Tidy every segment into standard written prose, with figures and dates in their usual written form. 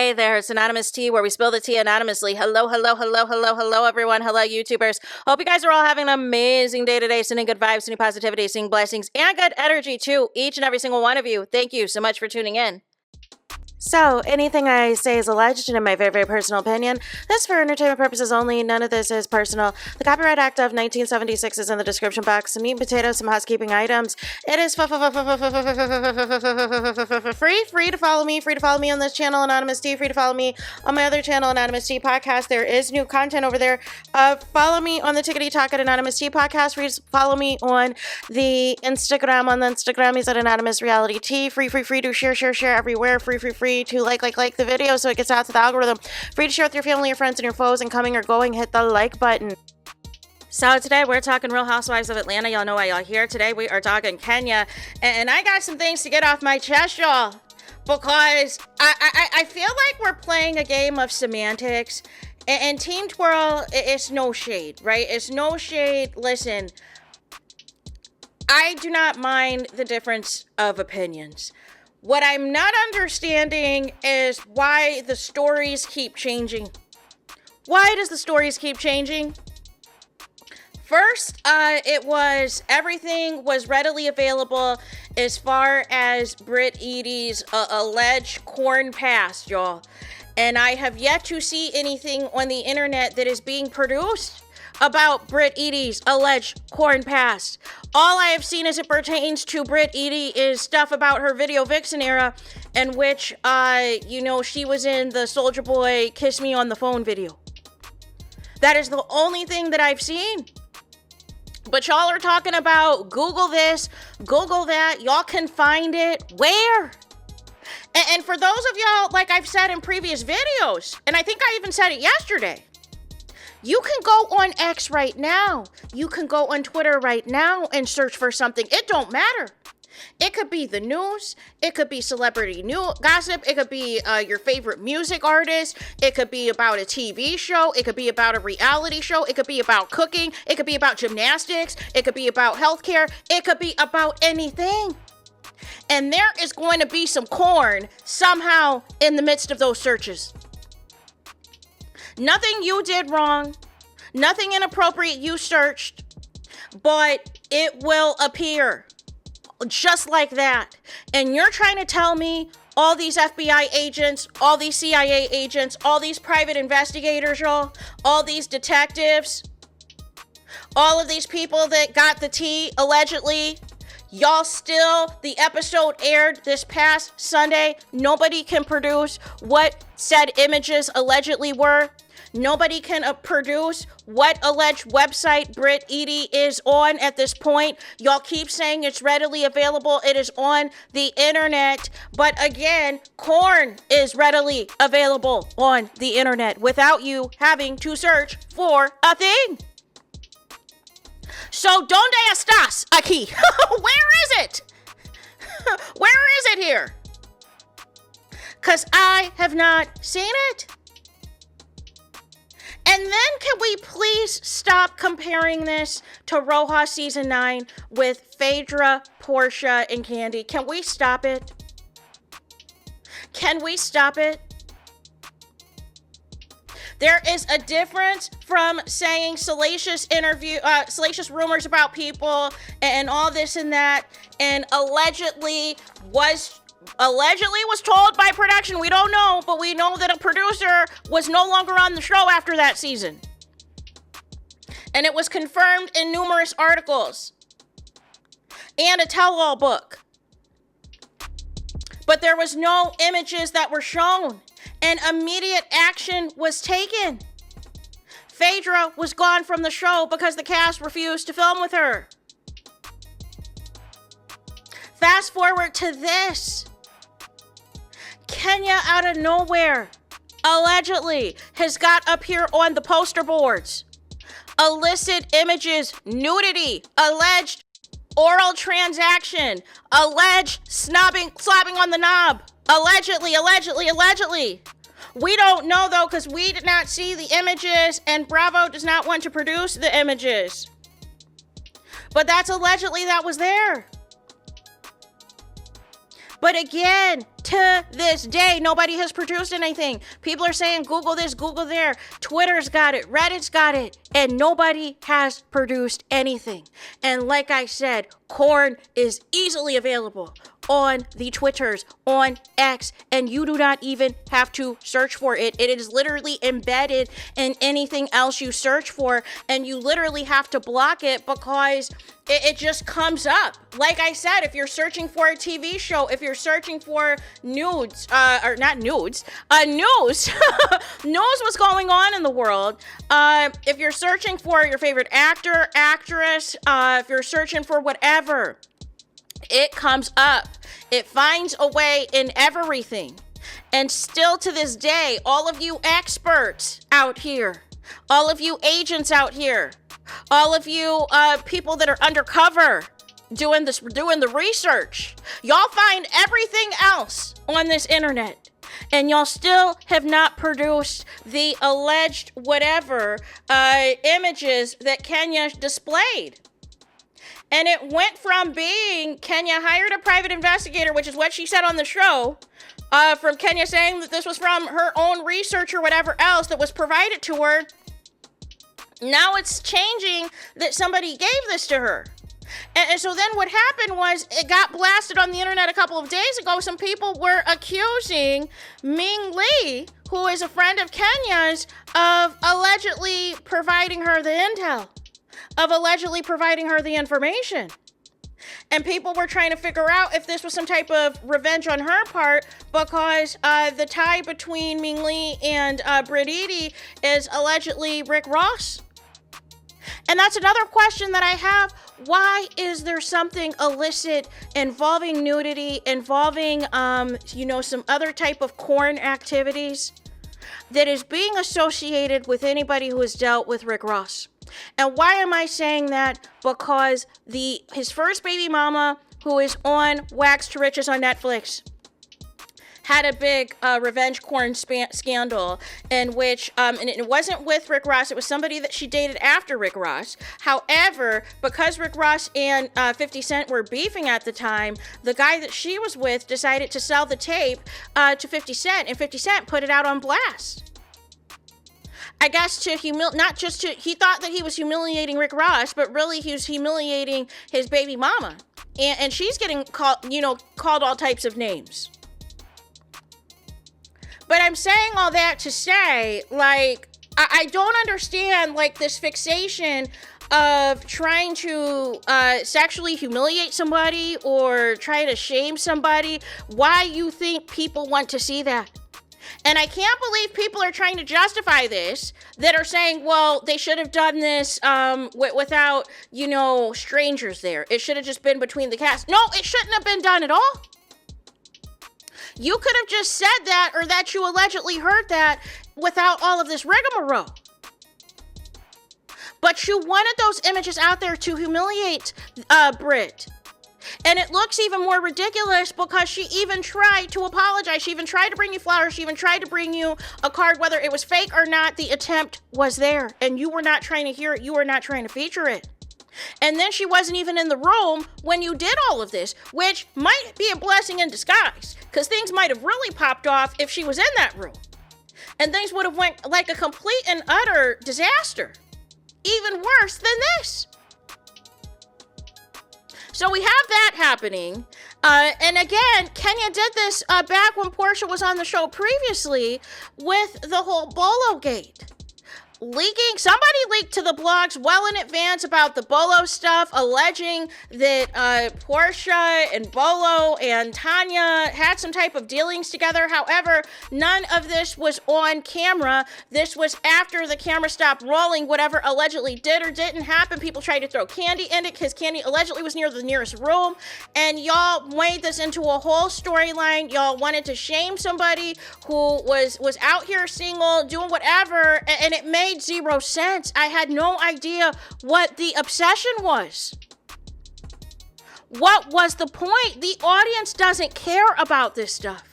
Hey there, it's Anonymous Tea, where we spill the tea anonymously. Hello, everyone. Hello, YouTubers. Hope you guys are all having an amazing day today, sending good vibes, sending positivity, sending blessings, and good energy to each and every single one of you. Thank you so much for tuning in. So, anything I say is alleged and in my very, very personal opinion. This is for entertainment purposes only. None of this is personal. The Copyright Act of 1976 is in the description box. Some meat and potatoes, some housekeeping items. It is free to follow me. Free to follow me on this channel, Anonymous Tea. Free to follow me on my other channel, Anonymous Tea Podcast. There is new content over there. Follow me on the Tickety Talk at Anonymous Tea Podcast. Free to follow me on the Instagram. On the Instagram, he's at Anonymous Reality Tea. Free to share everywhere. Free to like the video so it gets out to the algorithm. Free to share with your family, your friends, and your foes, and coming or going, hit the like button. So today we're talking Real Housewives of Atlanta. Y'all know why y'all here. Today we are talking Kenya, and I got some things to get off my chest, y'all, because I feel like we're playing a game of semantics, and Team Twirl, it's no shade, right? It's no shade. Listen, I do not mind the difference of opinions. What I'm not understanding is why the stories keep changing. Why does the stories keep changing? First, everything was readily available as far as Brittany's alleged corn past, y'all. And I have yet to see anything on the internet that is being produced about Brittany's alleged corn past. All I have seen as it pertains to Brittany is stuff about her Video Vixen era, in which, she was in the Soulja Boy Kiss Me on the Phone video. That is the only thing that I've seen. But y'all are talking about Google this, Google that. Y'all can find it where? And for those of y'all, like I've said in previous videos, and I think I even said it yesterday, you can go on X right now. You can go on Twitter right now and search for something. It don't matter. It could be the news. It could be celebrity news gossip. It could be your favorite music artist. It could be about a TV show. It could be about a reality show. It could be about cooking. It could be about gymnastics. It could be about healthcare. It could be about anything. And there is going to be some corn somehow in the midst of those searches. Nothing you did wrong, nothing inappropriate you searched, but it will appear just like that. And you're trying to tell me all these FBI agents, all these CIA agents, all these private investigators, y'all, all these detectives, all of these people that got the tea, allegedly, y'all still, the episode aired this past Sunday. Nobody can produce what said images allegedly were. Nobody can produce what alleged website Brittany is on at this point. Y'all keep saying it's readily available. It is on the internet. But again, corn is readily available on the internet without you having to search for a thing. So, ¿dónde estás aquí? Where is it? Where is it here? Because I have not seen it. And then can we please stop comparing this to RHOA Season 9 with Phaedra, Portia, and Candy? Can we stop it? Can we stop it? There is a difference from saying salacious rumors about people and all this and that, and allegedly was told by production. We don't know, but we know that a producer was no longer on the show after that season. And it was confirmed in numerous articles and a tell-all book. But there was no images that were shown, and immediate action was taken. Phaedra was gone from the show because the cast refused to film with her. Fast forward to this. Kenya, out of nowhere, allegedly has got up here on the poster boards illicit images, nudity, alleged oral transaction, alleged slapping on the knob, allegedly. We don't know, though, because we did not see the images, and Bravo does not want to produce the images. But that's allegedly that was there. But again, to this day, nobody has produced anything. People are saying Google this, Google there. Twitter's got it, Reddit's got it, and nobody has produced anything. And like I said, corn is easily available on the Twitters, on X, and you do not even have to search for it. It is literally embedded in anything else you search for, and you literally have to block it because it just comes up. Like I said, if you're searching for a TV show, if you're searching for nudes, or not nudes, news, knows what's going on in the world. If you're searching for your favorite actor, actress, if you're searching for whatever, it comes up. It finds a way in everything. And still to this day, all of you experts out here, all of you agents out here, all of you people that are undercover doing the research, y'all find everything else on this internet. And y'all still have not produced the alleged whatever images that Kenya displayed. And it went from being Kenya hired a private investigator, which is what she said on the show, from Kenya saying that this was from her own research or whatever else that was provided to her. Now it's changing that somebody gave this to her. And so then what happened was it got blasted on the internet a couple of days ago. Some people were accusing Ming Lee, who is a friend of Kenya's, of allegedly providing her the intel, of allegedly providing her the information. And people were trying to figure out if this was some type of revenge on her part because the tie between Ming Lee and Brittany is allegedly Rick Ross. And that's another question that I have. Why is there something illicit involving nudity, involving, some other type of corn activities that is being associated with anybody who has dealt with Rick Ross? And why am I saying that? Because his first baby mama, who is on Wax to Riches on Netflix, had a big revenge corn scandal in which, and it wasn't with Rick Ross, it was somebody that she dated after Rick Ross. However, because Rick Ross and 50 Cent were beefing at the time, the guy that she was with decided to sell the tape to 50 Cent, and 50 Cent put it out on blast. I guess he thought that he was humiliating Rick Ross, but really he was humiliating his baby mama. And she's getting called all types of names. But I'm saying all that to say, I don't understand, this fixation of trying to sexually humiliate somebody or try to shame somebody. Why you think people want to see that? And I can't believe people are trying to justify this, that are saying, well, they should have done this without, strangers there. It should have just been between the cast. No, it shouldn't have been done at all. You could have just said that, or that you allegedly heard that, without all of this rigmarole. But you wanted those images out there to humiliate BRIT. And it looks even more ridiculous because she even tried to apologize. She even tried to bring you flowers. She even tried to bring you a card, whether it was fake or not. The attempt was there, and you were not trying to hear it. You were not trying to feature it. And then she wasn't even in the room when you did all of this, which might be a blessing in disguise, because things might have really popped off if she was in that room. And things would have went like a complete and utter disaster. Even worse than this. So we have that happening. And again, Kenya did this back when Portia was on the show previously with the whole Bolo Gate. Somebody leaked to the blogs well in advance about the Bolo stuff, alleging that Portia and Bolo and Tanya had some type of dealings together. However, none of this was on camera. This was after the camera stopped rolling. Whatever allegedly did or didn't happen, people tried to throw candy in it because candy allegedly was near the nearest room. And y'all made this into a whole storyline. Y'all wanted to shame somebody who was out here single, doing whatever, and it made zero sense. I had no idea what the obsession was. What was the point? The audience doesn't care about this stuff.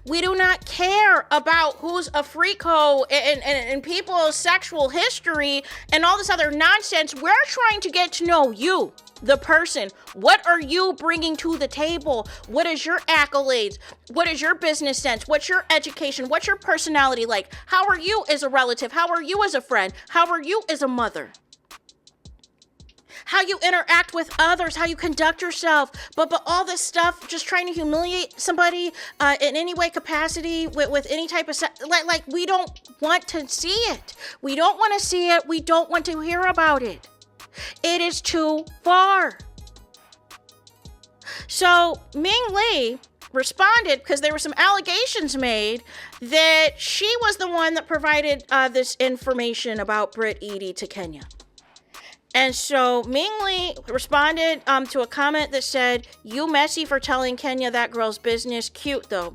We do not care about who's a freako and people's sexual history and all this other nonsense. We're trying to get to know you, the person. What are you bringing to the table? What is your accolades? What is your business sense? What's your education? What's your personality like? How are you as a relative? How are you as a friend? How are you as a mother? How you interact with others, how you conduct yourself, but all this stuff, just trying to humiliate somebody in any way capacity with any type of like we don't want to see it. We don't want to see it. We don't want to hear about it. It is too far. So Ming Lee responded because there were some allegations made that she was the one that provided this information about Britt Edie to Kenya. And so Ming Lee responded to a comment that said, "You messy for telling Kenya that girl's business. Cute though."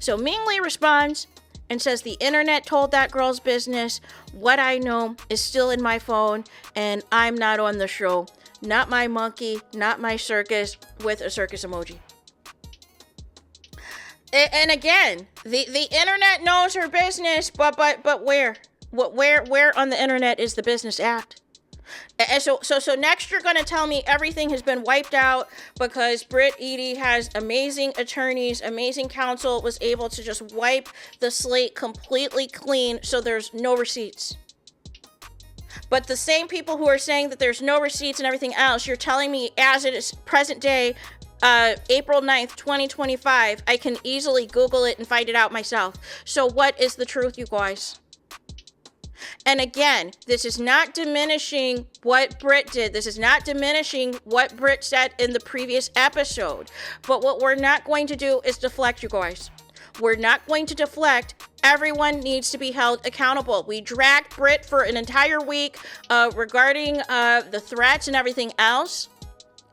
So Ming Lee responds and says, "The internet told that girl's business. What I know is still in my phone, and I'm not on the show. Not my monkey, not my circus," with a circus emoji. And again, the internet knows her business, but where? Where on the internet is the business at? And so next you're going to tell me everything has been wiped out because Britt Edie has amazing attorneys, amazing counsel, was able to just wipe the slate completely clean so there's no receipts. But the same people who are saying that there's no receipts and everything else, you're telling me as it is present day, April 9th, 2025, I can easily Google it and find it out myself. So what is the truth, you guys? And again, this is not diminishing what Britt did. This is not diminishing what Britt said in the previous episode. But what we're not going to do is deflect, you guys. We're not going to deflect. Everyone needs to be held accountable. We dragged Britt for an entire week regarding the threats and everything else.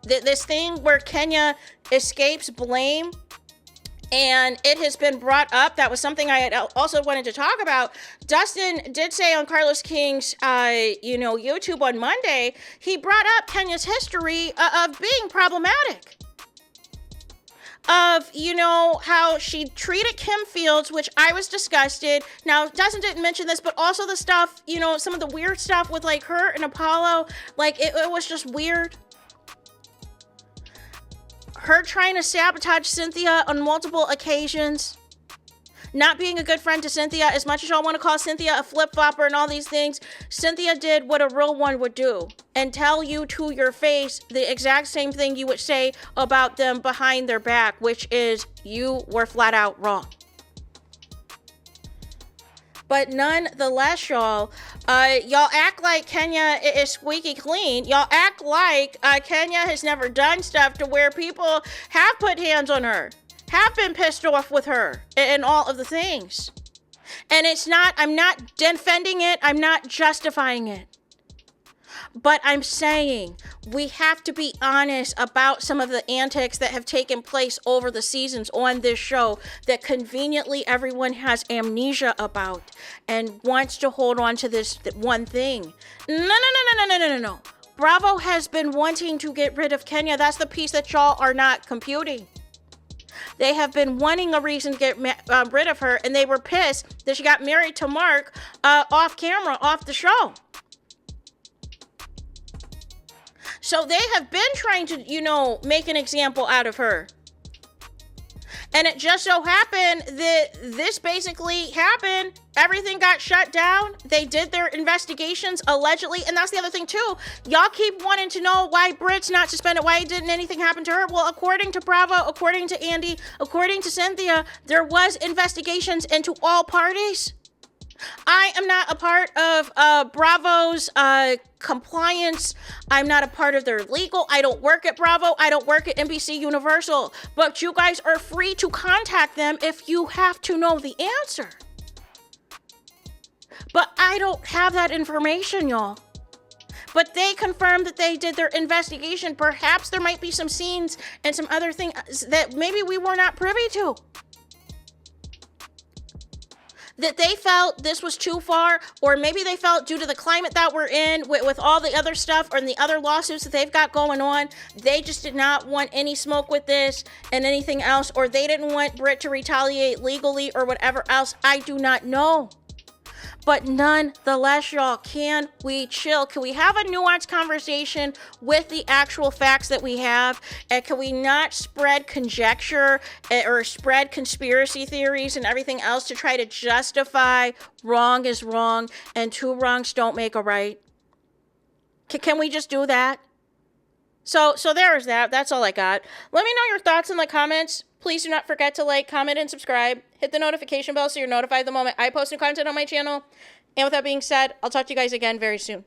This thing where Kenya escapes blame, and it has been brought up. That was something I had also wanted to talk about. Dustin did say on Carlos King's, YouTube on Monday, he brought up Kenya's history of being problematic. Of, how she treated Kim Fields, which I was disgusted. Now, Dustin didn't mention this, but also the stuff, some of the weird stuff with like her and Apollo, like it was just weird. Her trying to sabotage Cynthia on multiple occasions. Not being a good friend to Cynthia, as much as y'all want to call Cynthia a flip-flopper and all these things, Cynthia did what a real one would do and tell you to your face the exact same thing you would say about them behind their back, which is you were flat out wrong. But nonetheless, y'all act like Kenya is squeaky clean. Y'all act like Kenya has never done stuff to where people have put hands on her, have been pissed off with her, and all of the things. And I'm not defending it. I'm not justifying it. But I'm saying we have to be honest about some of the antics that have taken place over the seasons on this show that conveniently everyone has amnesia about and wants to hold on to this one thing. No. Bravo has been wanting to get rid of Kenya. That's the piece that y'all are not computing. They have been wanting a reason to get rid of her, and they were pissed that she got married to Mark off camera, off the show. So they have been trying to, make an example out of her. And it just so happened that this basically happened. Everything got shut down. They did their investigations, allegedly. And that's the other thing, too. Y'all keep wanting to know why Britt's not suspended, why didn't anything happen to her. Well, according to Bravo, according to Andy, according to Cynthia, there was investigations into all parties. I am not a part of Bravo's compliance. I'm not a part of their legal. I don't work at Bravo. I don't work at NBC Universal. But you guys are free to contact them if you have to know the answer. But I don't have that information, y'all. But they confirmed that they did their investigation. Perhaps there might be some scenes and some other things that maybe we were not privy to. that they felt this was too far, or maybe they felt due to the climate that we're in with all the other stuff and the other lawsuits that they've got going on, they just did not want any smoke with this and anything else, or they didn't want Britt to retaliate legally or whatever else. I do not know. But nonetheless, y'all, can we chill? Can we have a nuanced conversation with the actual facts that we have? And can we not spread conjecture or spread conspiracy theories and everything else to try to justify wrong is wrong and two wrongs don't make a right? Can we just do that? So there's that. That's all I got. Let me know your thoughts in the comments. Please do not forget to like, comment, and subscribe. Hit the notification bell so you're notified the moment I post new content on my channel. And with that being said, I'll talk to you guys again very soon.